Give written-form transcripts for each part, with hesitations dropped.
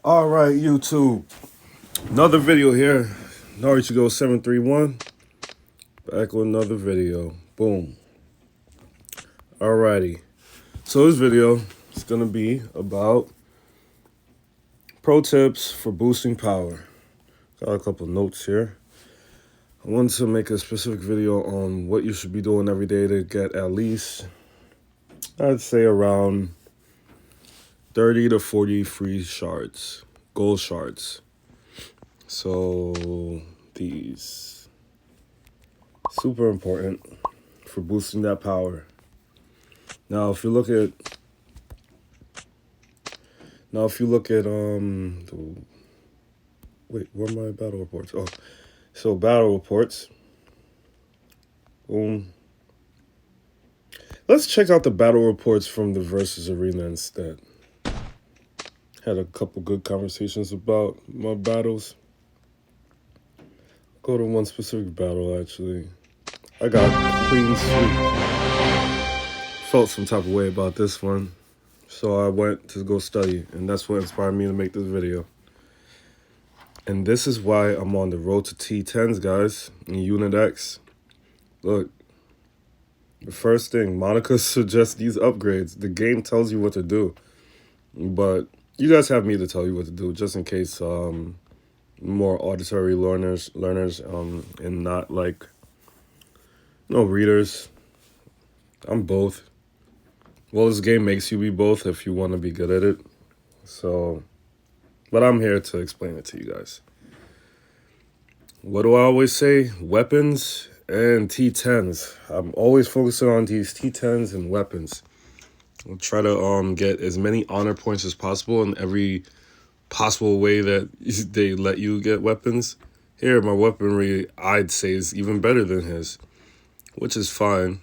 All right, YouTube. Another video here. Go 731. Back with another video. Boom. Alrighty. So this video is gonna be about pro tips for boosting power. Got a couple notes here. I wanted to make a specific video on what you should be doing every day to get at least, I'd say, around 30 to 40 free shards, gold shards. So these super important for boosting that power. Now if you look at wait, where are my battle reports? Oh, so battle reports. Boom. Let's check out the battle reports from the versus arena instead. Had a couple good conversations about my battles. Go to one specific battle, actually. I got clean sweep. Felt some type of way about this one. So I went to go study, and that's what inspired me to make this video. And this is why I'm on the road to T10s, guys, in Unit X. Look, the first thing, Monica suggests these upgrades. The game tells you what to do, but you guys have me to tell you what to do, just in case more auditory learners, and not like readers. I'm both. Well, this game makes you be both if you want to be good at it. So, but I'm here to explain it to you guys. What do I always say? Weapons and T10s. I'm always focusing on these T10s and weapons. I'll try to get as many honor points as possible in every possible way that they let you get weapons. Here, my weaponry, I'd say, is even better than his, which is fine.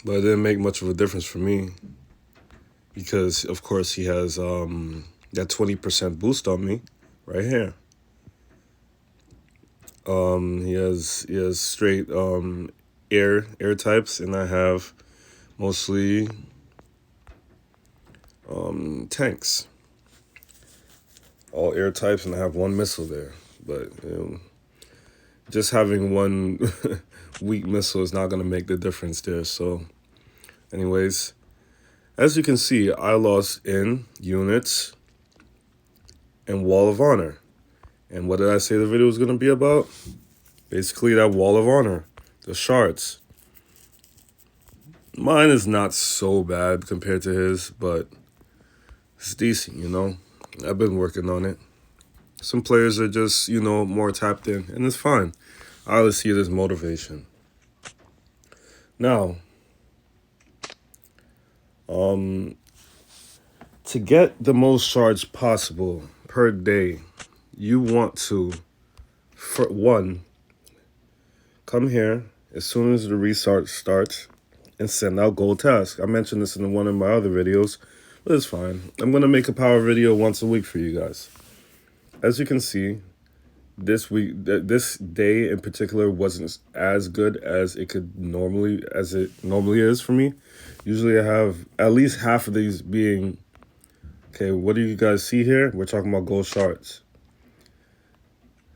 But it didn't make much of a difference for me because, of course, he has that 20% boost on me right here. He has straight air types, and I have mostly tanks. All air types, and I have one missile there. But just having one weak missile is not going to make the difference there. So anyways, as you can see, I lost in units and Wall of Honor. And what did I say the video was going to be about? Basically that Wall of Honor, the shards. Mine is not so bad compared to his, but it's decent, I've been working on it. Some players are just, more tapped in, and it's fine. I always see it as motivation. Now, to get the most shards possible per day, you want to, for one, come here as soon as the restart starts and send out gold tasks. I mentioned this in one of my other videos, but it's fine. I'm going to make a power video once a week for you guys. As you can see, this day in particular wasn't as good as it normally is for me. Usually I have at least half of these being, okay, what do you guys see here? We're talking about gold shards.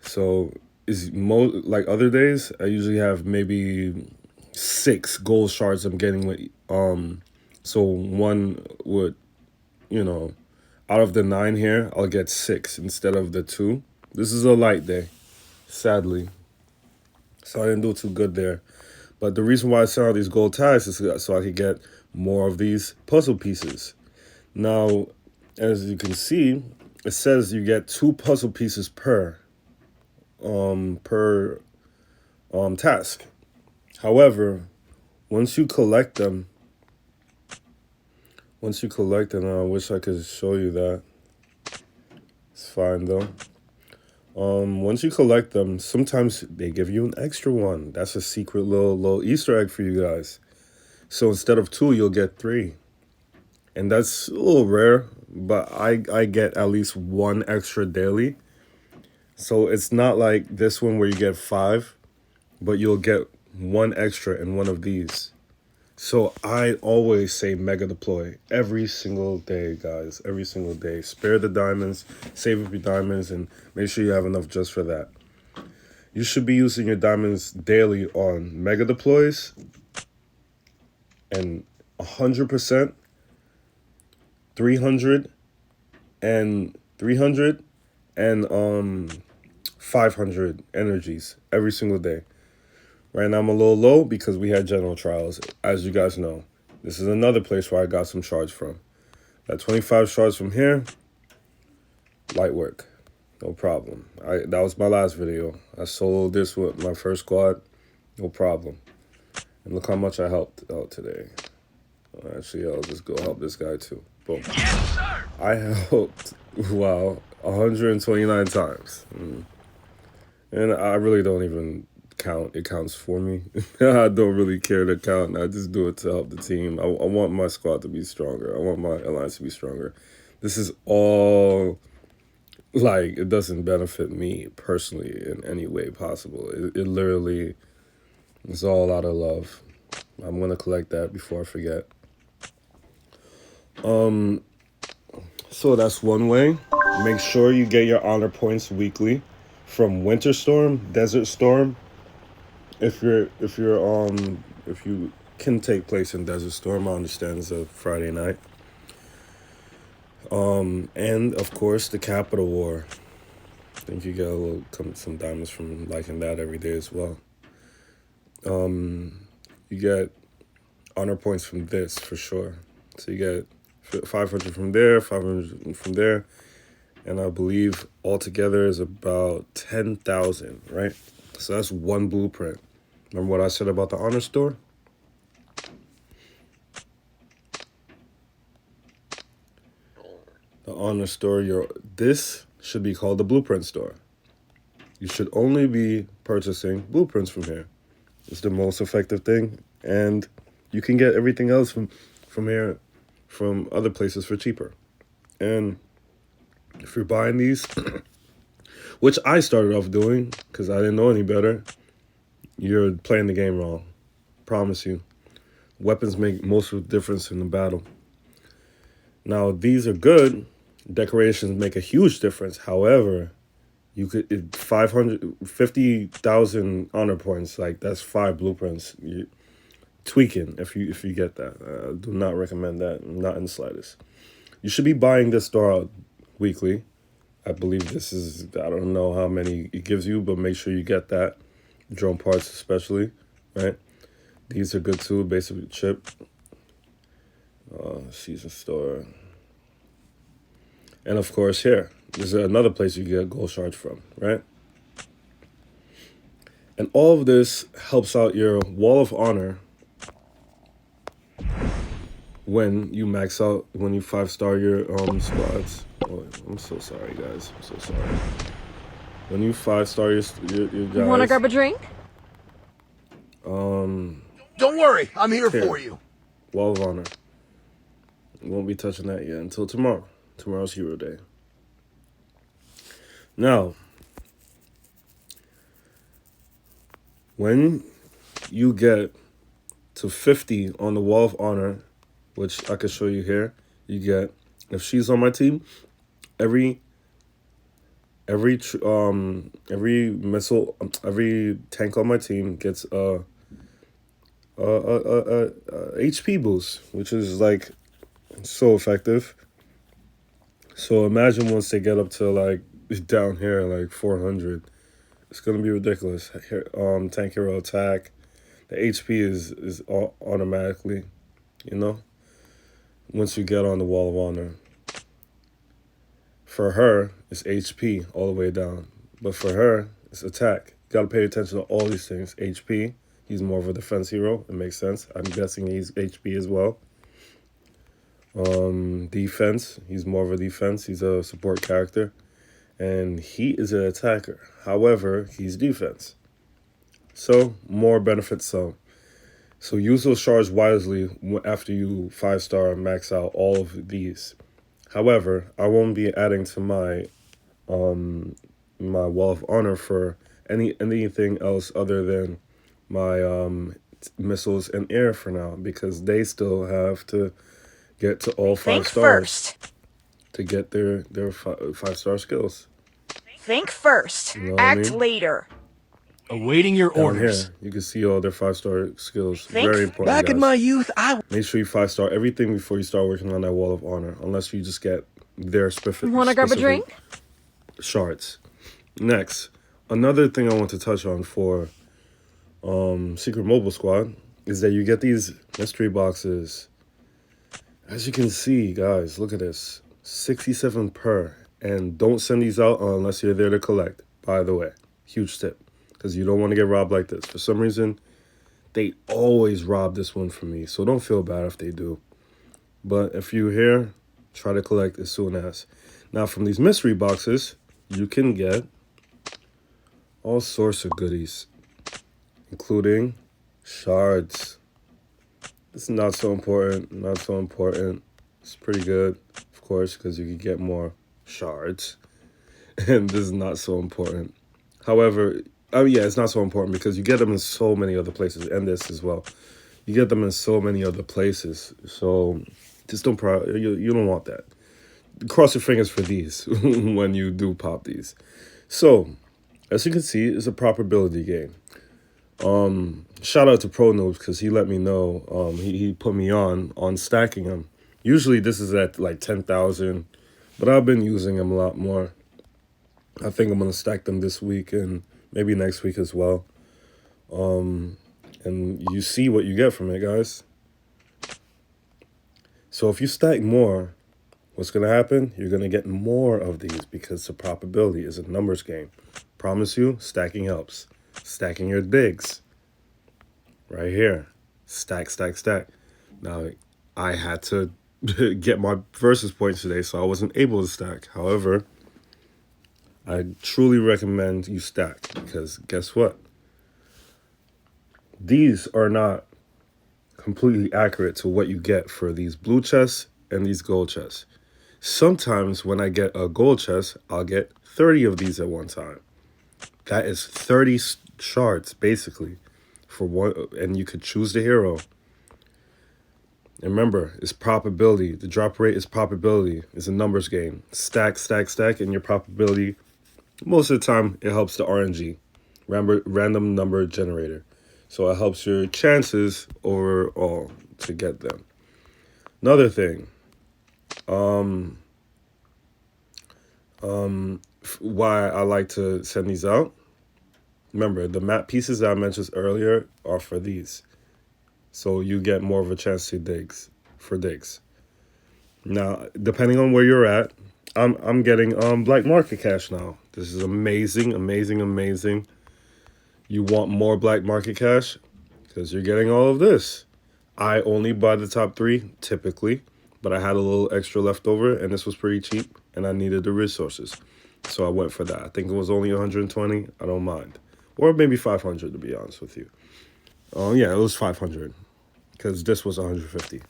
So like other days, I usually have maybe 6 gold shards I'm getting with so one would, out of the 9 here, I'll get 6 instead of the 2. This is a light day, sadly. So I didn't do too good there. But the reason why I sent out these gold tags is so I could get more of these puzzle pieces. Now, as you can see, it says you get 2 puzzle pieces per task. However, once you collect them, I wish I could show you that. It's fine though. Once you collect them, sometimes they give you an extra one. That's a secret little Easter egg for you guys. So instead of 2, you'll get 3. And that's a little rare, but I get at least 1 extra daily. So it's not like this one where you get 5, but you'll get 1 extra in one of these. So I always say mega deploy every single day, guys. Every single day. Spare the diamonds, save up your diamonds, and make sure you have enough just for that. You should be using your diamonds daily on mega deploys and 100%, 300, and 300, and 500 energies every single day. Right now I'm a little low because we had general trials, as you guys know. This is another place where I got some shards from. That 25 shards from here, light work. No problem. That was my last video. I soloed this with my first squad. No problem. And look how much I helped out today. Actually, I'll just go help this guy too. Boom. Yes, sir. I helped, wow, 129 times. And I really don't even count. It counts for me. I don't really care to count. I just do it to help the team. I want my squad to be stronger. I want my alliance to be stronger. This is all, like, it doesn't benefit me personally in any way possible. It literally is all out of love. I'm going to collect that before I forget. So that's one way. Make sure you get your honor points weekly from Winter Storm, Desert Storm. If you can take place in Desert Storm, I understand it's a Friday night. And of course the Capital War. I think you get some diamonds from liking that every day as well. You get honor points from this for sure. So you get 500 from there, 500 from there, and I believe altogether is about 10,000, right? So that's one blueprint. Remember what I said about the honor store? The honor store, this should be called the blueprint store. You should only be purchasing blueprints from here. It's the most effective thing, and you can get everything else from here, from other places for cheaper. And if you're buying these, which I started off doing because I didn't know any better, you're playing the game wrong. Promise you. Weapons make most of the difference in the battle. Now, these are good. Decorations make a huge difference. However, you could 550,000 honor points. Like, that's 5 blueprints. You're tweaking if you get that. I do not recommend that. Not in the slightest. You should be buying this store out weekly. I believe this is, I don't know how many it gives you, but make sure you get that. Drone parts especially, right? These are good too, basic chip. Season store. And of course here, this is another place you get gold shards from, right? And all of this helps out your wall of honor when you max out, when you 5-star your squads. Oh, I'm so sorry, guys. I'm so sorry. When you 5-star your guys. You want to grab a drink? Don't worry, I'm here for you. Wall of honor. Won't be touching that yet until tomorrow. Tomorrow's Hero Day. Now, when you get to 50 on the Wall of Honor, which I can show you here, you get, if she's on my team, every missile, every tank on my team gets a HP boost, which is like so effective. So imagine once they get up to like down here like 400, it's gonna be ridiculous. Tank hero attack, the HP is automatically, you know, once you get on the Wall of Honor. For her, it's HP all the way down, but for her, it's attack. You gotta pay attention to all these things. HP, he's more of a defense hero. It makes sense. I'm guessing he's HP as well. Defense, he's more of a defense. He's a support character, and he is an attacker. However, he's defense. So more benefits. So use those shards wisely after you 5-star max out all of these. However, I won't be adding to my my Wall of Honor for anything else other than my missiles in air for now because they still have to get to all 5 Think stars first. to get their 5-star skills. Think first. You know what I Act mean? later. Awaiting your Down orders. here, you can see all their 5-star skills. Think Very important, Back guys. in my youth, Make sure you 5-star everything before you start working on that wall of honor, unless you just get their specific shards. Next, another thing I want to touch on for Secret Mobile Squad is that you get these mystery boxes. As you can see, guys, look at this. 67 per. And don't send these out unless you're there to collect, by the way. Huge tip. Because you don't want to get robbed like this. For some reason, they always rob this one from me. So don't feel bad if they do. But if you're here, try to collect as soon as. Now, from these mystery boxes, you can get all sorts of goodies, including shards. This is not so important, not so important. It's pretty good, of course, because you can get more shards. And this is not so important. However, oh yeah, it's not so important because you get them in so many other places, and this as well. You get them in so many other places, so just don't you don't want that. Cross your fingers for these when you do pop these. So, as you can see, it's a probability game. Shout out to Pro Noobs because he let me know. He put me on stacking them. Usually this is at like 10,000, but I've been using them a lot more. I think I'm gonna stack them this week and maybe next week as well. And you see what you get from it, guys. So if you stack more, what's gonna happen? You're gonna get more of these because the probability is a numbers game. Promise you, stacking helps. Stacking your digs. Right here. Stack, stack, stack. Now, I had to get my versus points today, so I wasn't able to stack. However, I truly recommend you stack because guess what? These are not completely accurate to what you get for these blue chests and these gold chests. Sometimes when I get a gold chest, I'll get 30 of these at one time. That is 30 shards, basically, for one, and you could choose the hero. And remember, it's probability. The drop rate is probability. It's a numbers game. Stack, stack, stack, and your probability, most of the time, it helps the RNG, random number generator. So it helps your chances overall to get them. Another thing, why I like to send these out. Remember, the map pieces that I mentioned earlier are for these. So you get more of a chance to digs. Now, depending on where you're at, I'm getting black market cash now. This is amazing, amazing, amazing. You want more black market cash? Because you're getting all of this. I only buy the top 3, typically, but I had a little extra left over, and this was pretty cheap, and I needed the resources. So I went for that. I think it was only 120. I don't mind. Or maybe 500, to be honest with you. Oh, yeah, it was 500, because this was 150.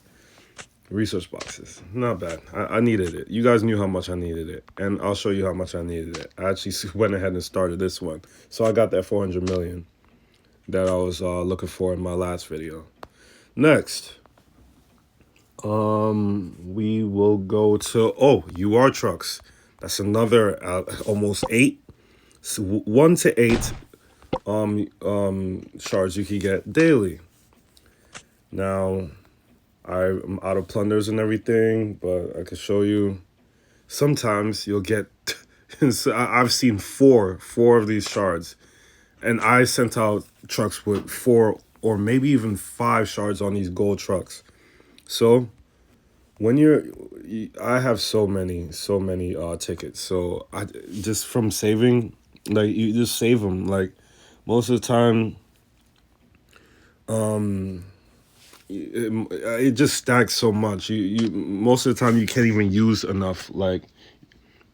Research boxes. Not bad. I needed it. You guys knew how much I needed it, and I'll show you how much I needed it. I actually went ahead and started this one. So I got that 400 million that I was looking for in my last video. Next, we will go to UR trucks. That's another almost 8, so 1 to 8 shards you can get daily. Now, I'm out of plunders and everything, but I can show you. Sometimes you'll get. I've seen four of these shards, and I sent out trucks with 4 or maybe even 5 shards on these gold trucks. So when I have so many tickets. So I just from saving, like you just save them. Like most of the time, it just stacks so much. You most of the time you can't even use enough. Like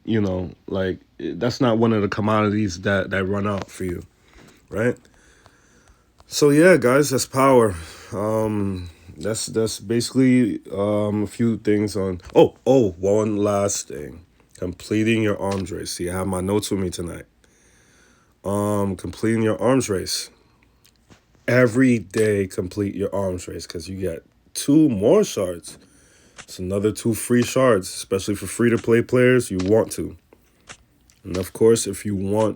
that's not one of the commodities that run out for you, right? So yeah, guys, that's power. That's basically a few things on. One last thing. Completing your arms race. See, I have my notes with me tonight. Completing your arms race. every day complete your arms race because you get 2 more shards. It's another 2 free shards, especially for free-to-play players. You want to. And of course, if you're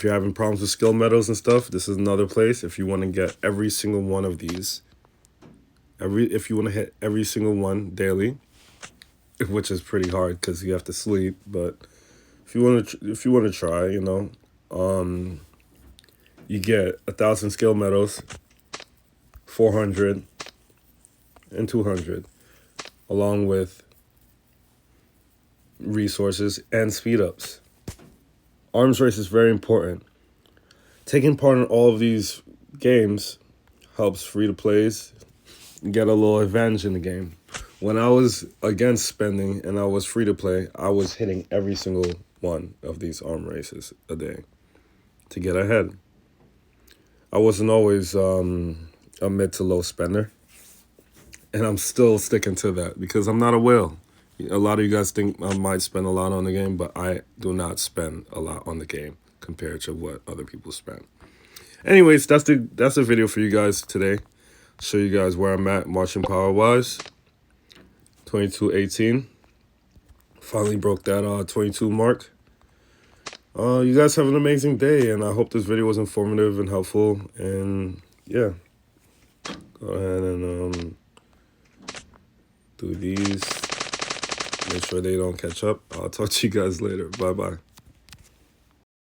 having problems with skill medals and stuff, this is another place. If you want to get every single one of these, if you want to hit every single one daily, which is pretty hard because you have to sleep. But if you want to try, you get 1,000 skill medals, 400, and 200, along with resources and speed ups. Arms race is very important. Taking part in all of these games helps free-to-plays get a little advantage in the game. When I was against spending and I was free-to-play, I was hitting every single one of these arm races a day to get ahead. I wasn't always a mid to low spender, and I'm still sticking to that because I'm not a whale. A lot of you guys think I might spend a lot on the game, but I do not spend a lot on the game compared to what other people spend. Anyways, that's the video for you guys today. Show you guys where I'm at marching power wise. 2218. Finally broke that 22 mark. You guys have an amazing day, and I hope this video was informative and helpful. And yeah, go ahead and do these. Make sure they don't catch up. I'll talk to you guys later. Bye-bye.